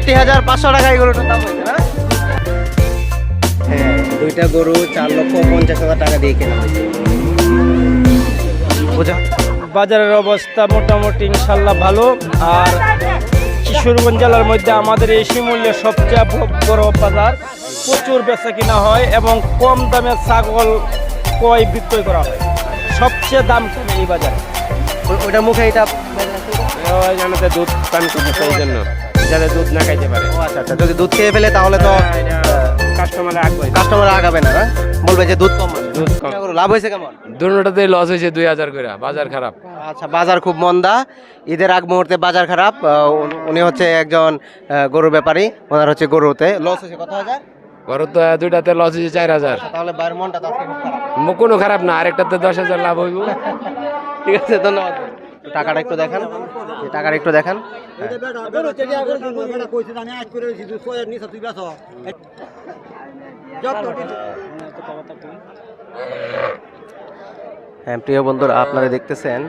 ৬৫,৫০০ টাকা এই গরুটার দাম হয়েছে না? হ্যাঁ, দুইটা গরু ৪,৫০,০০০ টাকা দিয়ে কেনা হয়েছে। বুঝা বাজারের অবস্থা মোটামুটি ইনশাল্লাহ ভালো। আর কিশোরগঞ্জ জেলার মধ্যে আমাদের এই শিমুলিয়া সবচেয়ে বড় বাজার, প্রচুর বেচা কিনা হয় এবং কম দামে ছাগল ক্রয় বিক্রয় করা হয়। সবচেয়ে দাম কম এই বাজারে। ওইটা মুখে এটা জানাতে দুধ পান করতে এই জন্য যাতে দুধ না খাইতে পারে। ও আচ্ছা আচ্ছা, যদি দুধ খেয়ে ফেলে তাহলে তো কাস্টমার আগাবে না, বলবে যে দুধ কম। দুধ কম। লাভ হয়েছে কেমন? দুটোটাতেই লস হয়েছে 2000 করে, বাজার খারাপ। আচ্ছা, বাজার খুব মন্দা, ঈদের আগ মুহূর্তে বাজার খারাপ। উনি হচ্ছে একজন গরু ব্যাপারী, ওনার হচ্ছে গরুতে লস হয়েছে কত হাজার? গরুর তো দুইটাতে লস হয়েছে 4000। তাহলে বাইরের মনটা তো আজকে খুব খারাপ। কোনো খারাপ না, আরেকটাতে 10,000 লাভ হইব। ঠিক আছে, ধন্যবাদ। টাকাটা একটু দেখান, টাকাটা একটু দেখান। হ্যাঁ প্রিয় বন্ধুরা, আপনারা দেখতেছেন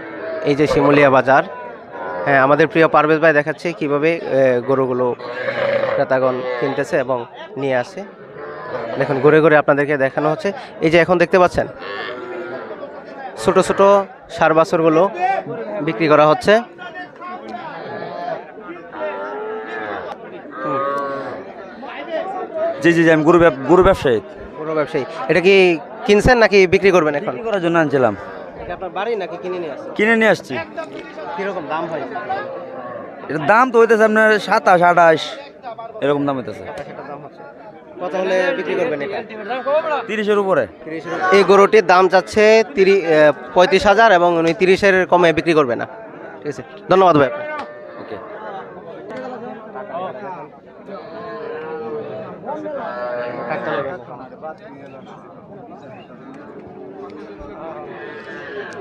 এই যে শিমুলিয়া বাজার। হ্যাঁ, আমাদের প্রিয় পারভেজ ভাই দেখাচ্ছে কিভাবে গরুগুলো ক্রেতাগণ কিনতেছে এবং নিয়ে আসে। দেখুন, ঘুরে ঘুরে আপনাদেরকে দেখানো হচ্ছে। এই যে এখন দেখতে পাচ্ছেন ছোট ছোট সার বাছুরগুলো বিক্রি করা হচ্ছে। জি জি জি, আমি গরু ব্যবসায়ী। গরু ব্যবসায়ী। এটা কি কিনছেন নাকি বিক্রি করবেন? এখন বিক্রি করার জন্য আনছিলাম। এটা আপনার বাড়ি নাকি কিনে নিয়ে আসছেন? কিনে নিয়ে আসছি। কিরকম দাম হয়? এটার দাম তো হইতেছে আপনার 27, 28 এরকম দাম হইতেছে। কত হলে বিক্রি করবেন এটা? 30-এর উপরে। এই গরুটির দাম যাচ্ছে 35,000 এবং উনি 30-এর কমে বিক্রি করবে না। ঠিক আছে, ধন্যবাদ ভাই। ওকে।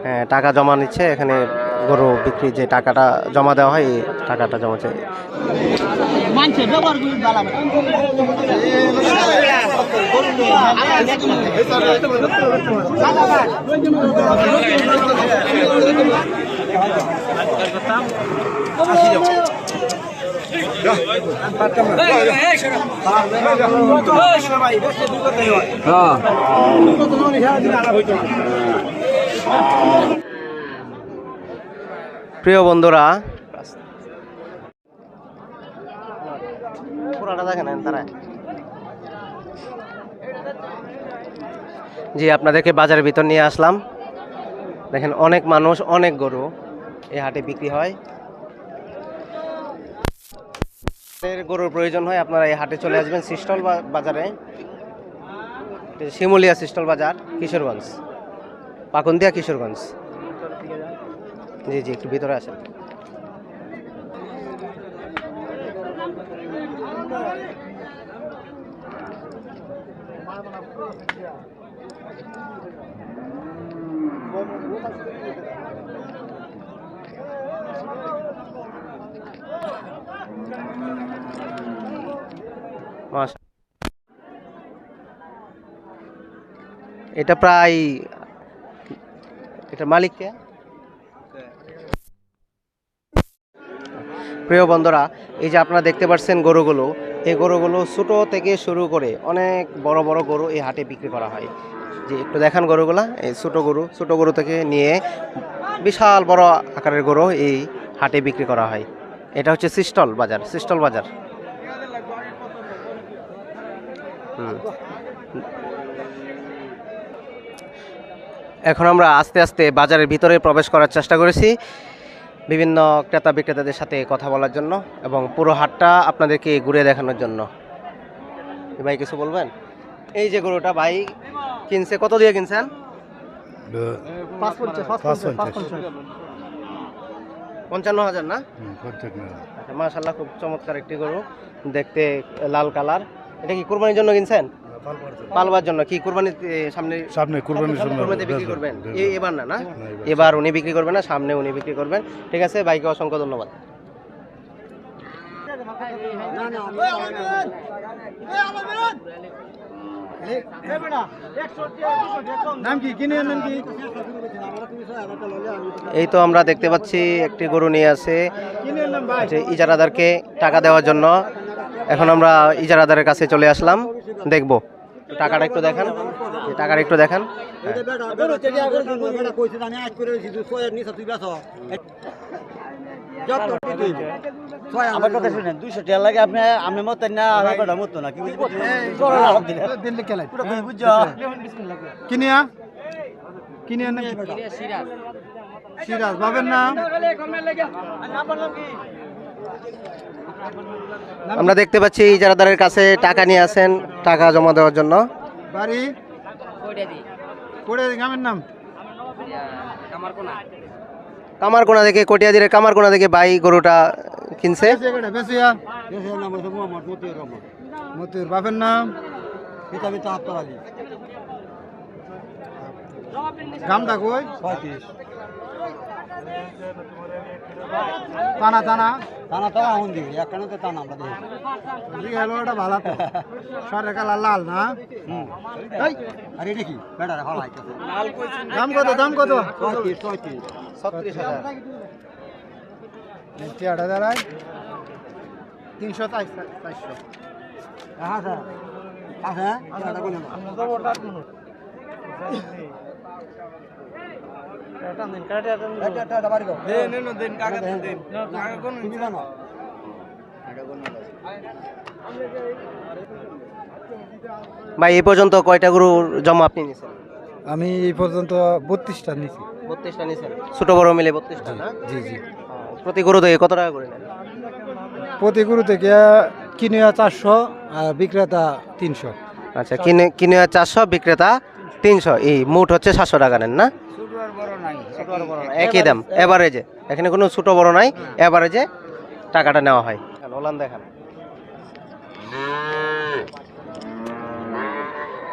হ্যাঁ, টাকা জমা নিচ্ছে এখানে। গরু বিক্রি যে টাকাটা জমা দেওয়া হয়, এই টাকাটা জমা চাই। প্রিয় বন্ধুরা, পুরাটা দেখেন তারা। জি, আপনাদেরকে বাজারের ভিতর নিয়ে আসলাম। দেখেন, অনেক মানুষ, অনেক গরু এই হাটে বিক্রি হয়। গরুর প্রয়োজন হয়, আপনারা এই হাটে চলে আসবেন। সিস্টল বাজারে, শিমুলিয়া সিস্টল বাজার, কিশোরগঞ্জ, পাকুন্দিয়া কিশোরগঞ্জ। জি জি, একটু ভিতরে আসেন। এটা প্রায়, এটা মালিককে। প্রিয় বন্ধুরা, এই যে আপনারা দেখতে পাচ্ছেন গরুগুলো, এই গরুগুলো ছোট থেকে শুরু করে অনেক বড় বড় গরু এই হাটে বিক্রি করা হয়। যে একটু দেখান গরুগুলা, এই ছোট গরু থেকে নিয়ে বিশাল বড় আকারের গরু এই হাটে বিক্রি করা হয়। এটা হচ্ছে সিস্টল বাজার, সিস্টল বাজার। এখন আমরা আস্তে আস্তে বাজারের ভিতরে প্রবেশ করার চেষ্টা করেছি বিভিন্ন ক্রেতা বিক্রেতাদের সাথে কথা বলার জন্য এবং পুরো হাটটা আপনাদেরকে ঘুরে দেখানোর জন্য। ভাই কিছু বলবেন? এই যে গরুটা ভাই কিনছে, কত দিয়ে কিনছেন? 55,000 না? মাশাআল্লাহ, খুব চমৎকার একটি গরু, দেখতে লাল কালার। এটা কি কুরবানির জন্য কিনছেন? পালবার জন্য। কি কুরবানি সামনে কুরবানিতে বিক্রি করবেন? এবার না, না এবার উনি বিক্রি করবেন না, সামনে উনি বিক্রি করবেন। ঠিক আছে, ভাইকে অসংখ্য ধন্যবাদ। এই তো আমরা দেখতে পাচ্ছি একটি গরু নিয়ে আছে ইজারাদারকে টাকা দেওয়ার জন্য। এখন আমরা ইজারাদারের কাছে চলে আসলাম, দেখব টাকাটা একটু দেখান, টাকাটা একটু দেখান। আমার কথা শুনেন 200 টাকা লাগে আপনি আমি মত না আমার কথা মত না কি দিল্লি কেলাই বুঝছো কিনিয়া কিনিয়া না সিরাজ বাবেন না আমরা দেখতে পাচ্ছি ইজারাদারের কাছে টাকা নিয়ে আসেন টাকা জমা দেওয়ার জন্য। বাড়ি কোড়ে গ্রামের নাম কামারকোনা থেকে, কটিয়াদির কামারকোনা থেকে ভাই গরুটা কিনছে। বেসিয়া বেসিয়া নাম হচ্ছে মোহাম্মদ মতিউর রহমান মতিউর বাবের নাম কিতাবি তাহাত্তর আলী গ্রামটা কই 35 টানা টানা টানা টানা হন্দি একখানে টানা আমরা দেখি গেল ওটা ভালো তো সারে কালা লাল না এই আরে এটা কি বেটা ভালো আইতাছে লাল কইছেন দাম কত 36 36000 নিচে 8000 আই 300 400 হ্যাঁ স্যার আছে এটা কোন ভাই এই পর্যন্ত কয়টা গরু জমা আপনি নিয়েছেন? আমি এই পর্যন্ত 32টা নিছি 32টা নিয়েছেন, ছোট বড় মিলে 32টা না? জি জি প্রতি গরু থেকে কত টাকা করে নেন? প্রতি গরু থেকে কিনে 400 আর বিক্রেতা 300 আচ্ছা, কিনে 400, বিক্রেতা 300, এই মোট হচ্ছে 700 টাকা নেন না? একই দাম এভারেজে, এখানে কোনো ছোট বড় নাই, এভারেজে টাকাটা নেওয়া হয়। ওলান দেখান,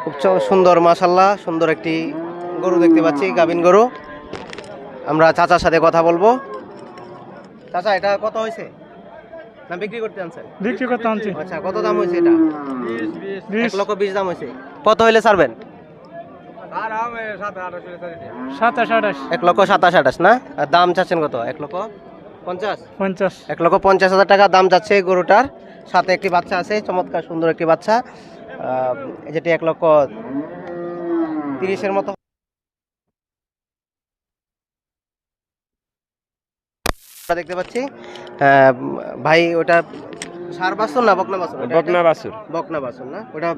খুব সুন্দর মাশাআল্লাহ, সুন্দর একটি গরু দেখতে পাচ্ছি, গাভিন গরু। আমরা চাচার সাথে কথা বলবো। চাচা, এটা কত হয়েছে না বিক্রি করতে আনছেন? বিক্রি করতে আনছি। আচ্ছা, কত দাম হয়েছে এটা? 1,20,000 দাম হয়েছে। কত হইলে ছাড়বেন? 1,27,000 না? আর দাম চাচ্ছেন কত? 1,50,000? 1,50,000 টাকা দাম যাচ্ছে গরুটার। সাথে একটি বাচ্চা আছে, চমৎকার সুন্দর একটি বাচ্চা, যেটি 1,30,000 মতো দেখতে পাচ্ছি। ভাই ওটা ষাঁড় বাছুর না বকনা বাছুর? বকনা বাছুর। বকনা বাছুর না? ওটা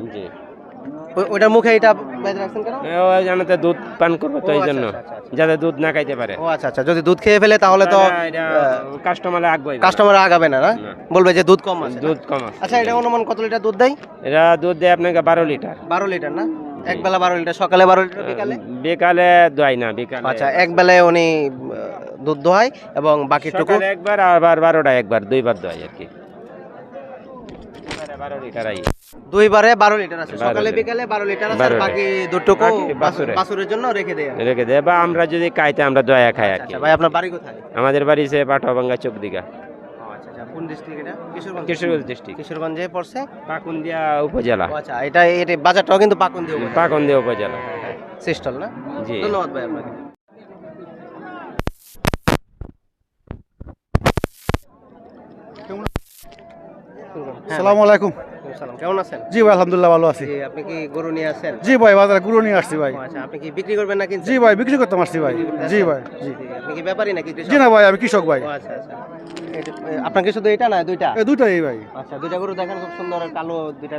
ওটার মুখে এটা বেঁধে রাখছেন কেন? ওই জানাতে দুধ পান করবো তো এই জন্য, যাতে দুধ না খাইতে পারে। ও আচ্ছা আচ্ছা, যদি দুধ খেয়ে ফেলে তাহলে তো কাস্টমার আগাবে না, বলবে যে দুধ কম আছে। দুধ কম আছে। আচ্ছা, এটা অনুমান কত লিটার দুধ দেয়? এরা দুধ দেয় আপনাকে 12 লিটার। 12 লিটার না? এক বেলা 12 লিটার, সকালে 12 লিটার, বিকালে? বিকালে দোয়াই না, বিকালে। আচ্ছা, এক বেলায় উনি দুধ দোয়ায় এবং বাকিটুকু সকালে একবার, আবার 12টায় একবার, দুইবার দোয়াই আর কি। 12 লিটার আই, দুইবারে 12 লিটার আছে, 12 সকালে লিটার। বিকালে 12 লিটার আছে, আর 12 বাকি দুটুকু বাছুরে। বাছুরের জন্য রেখে দেয়। রেখে দেয়, বা আমরা যদি খাইতে আমরা দয়া খাই আর কি। আচ্ছা ভাই, আপনার বাড়ি কোথায়? আমাদের বাড়ি সে পাঠাভাঙ্গা চোখ দিঘা, আচ্ছা আচ্ছা, কোন ডিস্ট্রিক্ট এটা? কিশোরগঞ্জ। কিশোরগঞ্জ ডিস্ট্রিক্ট, কিশোরগঞ্জে পড়ছে, পাকুন্দিয়া উপজেলা। আচ্ছা, এটা বাজারটাও কিন্তু পাকুন্দিয়া উপজেলা। পাকুন্দিয়া উপজেলা, সিস্টল না? জি। ধন্যবাদ ভাই আপনাকে। আসসালামু আলাইকুম। সালাম, কেমন আছেন? জি ভাই, আলহামদুলিল্লাহ ভালো আছি। জি, আপনি কি গরু নিয়ে আসেন? জি ভাই, বাজারে গরু নিয়ে আসছি ভাই। ও আচ্ছা, আপনি কি বিক্রি করবেন না কিনছেন? জি ভাই, বিক্রি করতে আসছি ভাই। জি ভাই, জি। আপনি কি ব্যাপারী নাকি কৃষক? জি না ভাই, আমি কৃষক ভাই। ও আচ্ছা আচ্ছা, আপনার কি শুধু এটা না, দুইটা? এই দুটাই ভাই। আচ্ছা, দুইটা গরু দেখেন, খুব সুন্দর কালো দুইটা।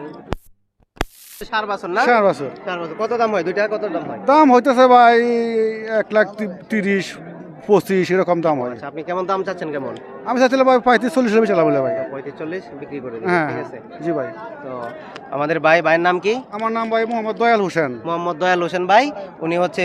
ষাঁড় বাছুর না? ষাঁড় বাছুর। ষাঁড় বাছুর। কত দাম হয় দুইটা? কত দাম হয়? দাম হইতেছে ভাই 1,30,25 এরকম দাম হয়। আচ্ছা, আপনি কেমন দাম চাচ্ছেন কেমন? আমি চাচ্ছিলাম ভাই 35-40 বেচলাম বলে ভাই। 35-40 বিক্রি করে দিন, হ্যাঁ ঠিক আছে? জি ভাই। তো আমাদের ভাইয়ের নাম কি? আমার নাম ভাই মোহাম্মদ দয়াল হোসেন। মোহাম্মদ দয়াল হোসেন ভাই। উনি হচ্ছে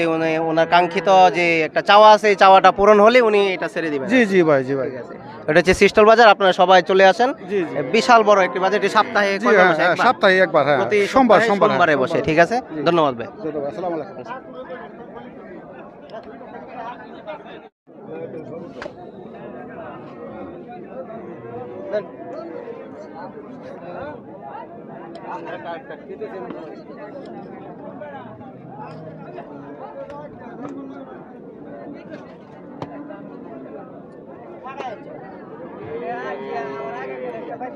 ওনার কাঙ্ক্ষিত যে একটা চাওয়া আছে, এই চাওয়াটা পূরণ হলে উনি এটা ছেড়ে দিবেন। জি জি ভাই, জি ভাই। ঠিক আছে, এটা হচ্ছে সিস্টল বাজার, আপনারা সবাই চলে আসেন। জি জি। বিশাল বড় একটি বাজার, এটি সপ্তাহে জি কয়বার হ্যাঁ, বসে? একবার? সপ্তাহে একবার, হ্যাঁ। প্রতি সোমবারে সোমবারে বসে, ঠিক আছে? ধন্যবাদ ভাই। ধন্যবাদ, আসসালামু আলাইকুম। সালাম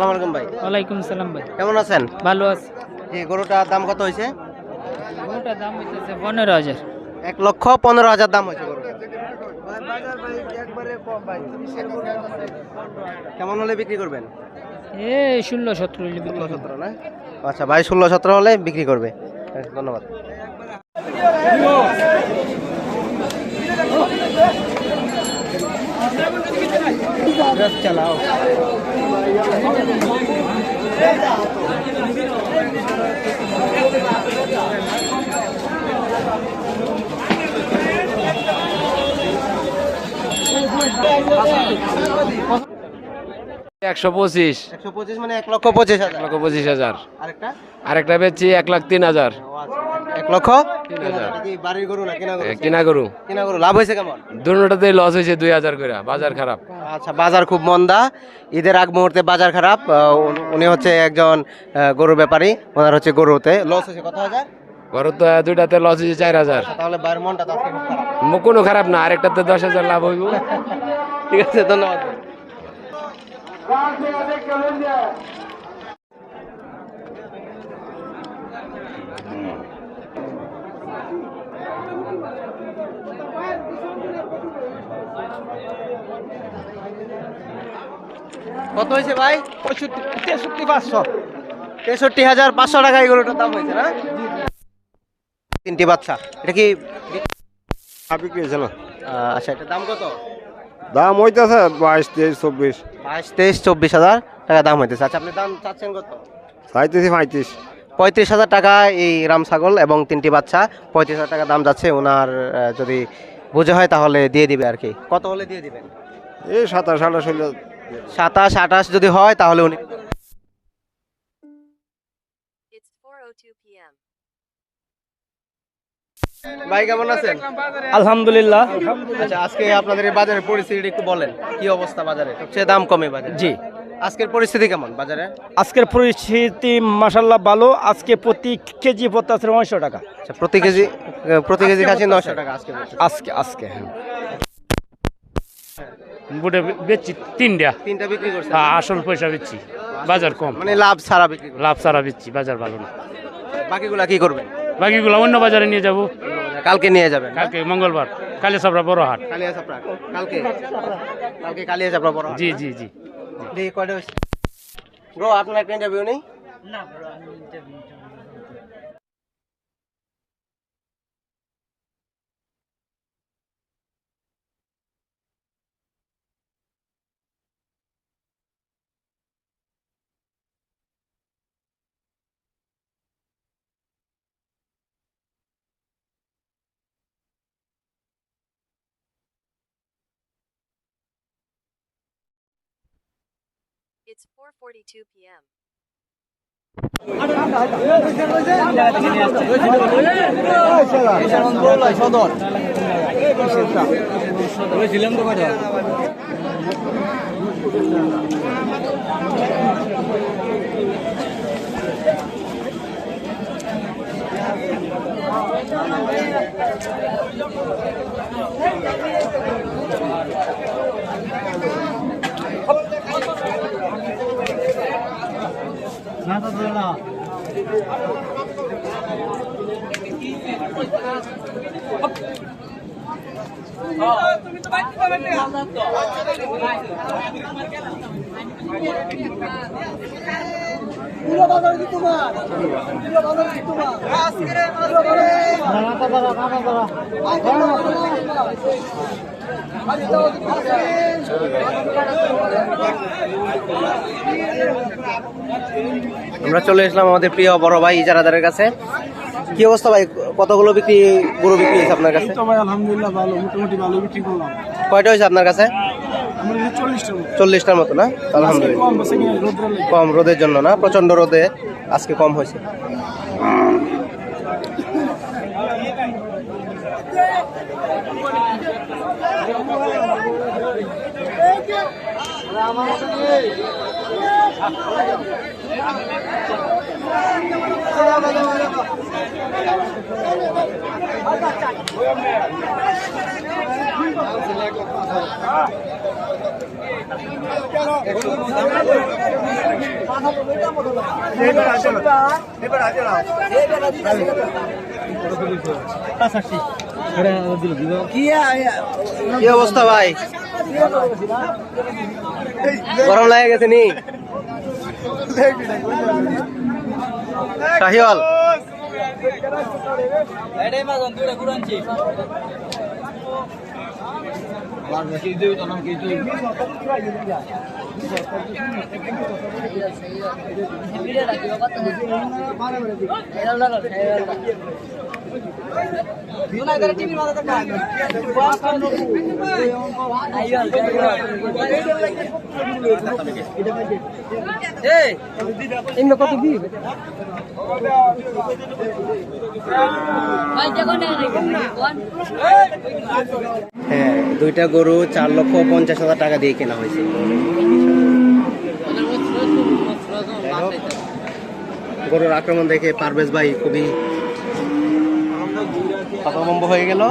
আলাইকুম ভাই। ওয়ালাইকুম সালাম ভাই, কেমন আছেন? ভালো আছে। যে গরুটার দাম কত হয়েছে? গরুটার দাম হইতেছে 15,000। 1,15,000 দাম হয়েছে গরুটা। কেমন হলে বিক্রি করবেন? 16-17 হইলে বিক্রি করব। 16-17 না? আচ্ছা ভাই, 16-17 হলে বিক্রি করবে। ধন্যবাদ। চালাও। একশো পঁচিশ 125 মানে 1,25,000। 1,25,000। আরেকটা আরেকটা বেচছি 1,03,000। 1,03,000। কি বাড়ির গরু না কিনা গরু? কিনা গরু। কিনা গরু লাভ হয়েছে কেমন? দুটোটাতে লস হয়েছে 2,000 করে, বাজার খারাপ। আচ্ছা, বাজার খুব মন্দা, ঈদের আগ মুহূর্তে বাজার খারাপ। উনি হচ্ছে একজন গরু ব্যাপারী, ওনার হচ্ছে গরুতে লস হয়েছে কত হাজার? গরু তো দুইটাতে লস হয়েছে 4,000। তাহলে বাইরের মনটা তো আজকে খুব খারাপ। কোনো খারাপ না, আরেকটাতে 10,000 লাভ হইব। ঠিক আছে, ধন্যবাদ। কত হয়েছে ভাই? 63,500। 63,500 টাকা এই গরুটার দাম হয়েছে না? তিনটি বাচ্চা। এটা কি বিক্রি হয়েছে না? আচ্ছা, এটার দাম কত? দাম হইতেছে 22, 23, 24। 22, 23, 24,000 টাকা দাম হইতেছে। আচ্ছা, আপনি দাম চাচ্ছেন কত? চাইতেছি 35। 35,000 টাকা এই রাম ছাগল এবং তিনটি বাচ্চা। 35,000 টাকা দাম যাচ্ছে। ওনার যদি বুঝে হয় তাহলে দিয়ে দিবে আর কি। কত হলে দিয়ে দিবেন? এই 27, 28 হইলে 27, 28 যদি হয় তাহলে উনি। It's 4:02 p.m. ভাই কেমন আছেন? আলহামদুলিল্লাহ। আচ্ছা, আজকে আপনাদের এই বাজারের পরিস্থিতি একটু বলেন, কি অবস্থা বাজারে? সবচেয়ে দাম কমে বাজারে। জি, আজকের পরিস্থিতি কেমন বাজারে? আজকের পরিস্থিতি মাশাআল্লাহ ভালো। আজকে প্রতি কেজি পড়তে আছে 900 টাকা। আচ্ছা, প্রতি কেজি খাসি 900 টাকা আজকে বলছে। আজকে হ্যাঁ। বুটে বেচছি তিনটা। তিনটা বিক্রি করছেন? হ্যাঁ, আসল পয়সা বেচছি, বাজার কম, মানে লাভ ছাড়া বিক্রি করছেন। লাভ ছাড়া বেচছি, বাজার ভালো না। বাকিগুলা কি করবেন? বাকিগুলো অন্য বাজারে নিয়ে যাব, কালকে নিয়ে যাবেন? কালকে মঙ্গলবার, কালে সাবরা বড় হাট। কালিয়াচাপড়া কালকে কালিয়াচাপড়া বড় হাট। জি জি জি। দেখি কয়টা হয়েছে। ব্রো, আপনার একটা ইন্টারভিউ নেই? It's 4:42 p.m. আমরা চলে আসলাম আমাদের প্রিয় বড় ভাই ইজারাদারের কাছে। কি অবস্থা ভাই, কতগুলো গরু বিক্রি হয়েছে আপনার কাছে? ভাই আলহামদুলিল্লাহ ভালো, মোটামুটি ভালো বিক্রি করলাম। কয়টা হয়েছে আপনার কাছে? 40টার মতো না? আলহামদুলিল্লাহ। কম রোদের জন্য না, প্রচন্ড রোদে আজকে কম হয়েছে। আমার কি অবস্থা ভাই? গরম লাগে গেছে নি? শাহিওয়াল হ্যাঁ, দুইটা গরু 4,50,000 টাকা দিয়ে কেনা হয়েছে। গরুর আক্রমণ দেখে পারভেজ ভাই খুবই হতভম্ব হয়ে গেল।